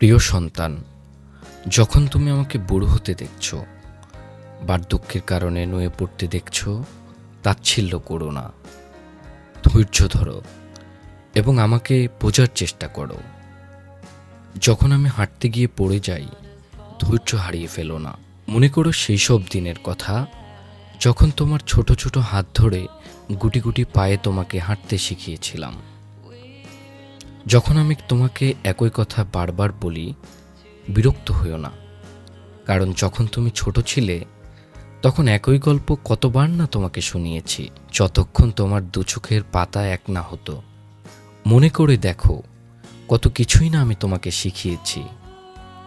প্রিয় সন্তান, যখন তুমি আমাকে বুড়ো হতে দেখছ, বার্ধক্যের কারণে নুয়ে পড়তে দেখছ, তাচ্ছিল্য করো না। ধৈর্য ধরো এবং আমাকে বোঝার চেষ্টা করো। যখন আমি হাঁটতে গিয়ে পড়ে যাই, ধৈর্য হারিয়ে ফেলো না। মনে করো সেই সব দিনের কথা, যখন তোমার ছোট ছোট হাত ধরে গুটি গুটি পায়ে তোমাকে হাঁটতে শিখিয়েছিলাম। যখন আমি তোমাকে একই কথা বারবার বলি, বিরক্ত হইও না, কারণ যখন তুমি ছোট ছিলে তখন একই গল্প কতবার না তোমাকে শুনিয়েছি, যতক্ষণ তোমার দু চোখের পাতা এক না হতো। মনে করে দেখো, কত কিছুই না আমি তোমাকে শিখিয়েছি।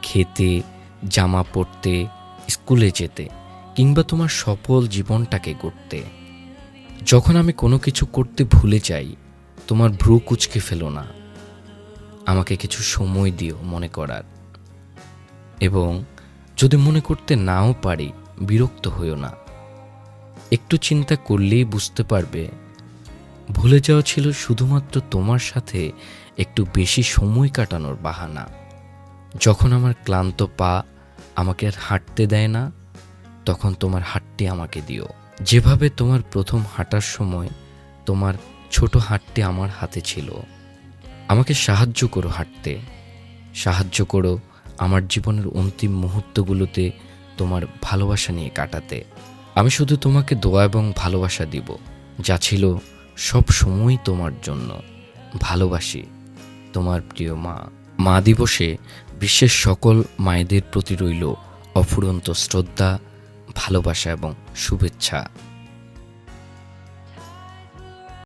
খেতে, জামা পরতে, স্কুলে যেতে, কিংবা তোমার সফল জীবনটাকে গড়তে। যখন আমি কোনো কিছু করতে ভুলে যাই, তোমার ভ্রু কুঁচকে ফেলো না। আমাকে কিছু সময় দিও মনে করার। এবং যদি মনে করতে নাও পারি, বিরক্ত হইও না। একটু চিন্তা করলেই বুঝতে পারবে, ভুলে যাওয়া ছিল শুধুমাত্র তোমার সাথে একটু বেশি সময় কাটানোর বাহানা। যখন আমার ক্লান্ত পা আমাকে আর হাঁটতে দেয় না, তখন তোমার হাতটি আমাকে দিও। যেভাবে তোমার প্রথম হাঁটার সময় তোমার ছোট হাতটি আমার হাতে ছিল। আমাকে সাহায্য করো হাঁটতে, সাহায্য করো আমার জীবনের অন্তিম মুহূর্তগুলোতে তোমার ভালোবাসা নিয়ে কাটাতে। আমি শুধু তোমাকে দোয়া এবং ভালোবাসা দিব, যা ছিল সব সময় তোমার জন্য। ভালোবাসি, তোমার প্রিয় মা। মা দিবসে বিশ্বের সকল মায়েদের প্রতি রইল অফুরন্ত শ্রদ্ধা, ভালোবাসা এবং শুভেচ্ছা।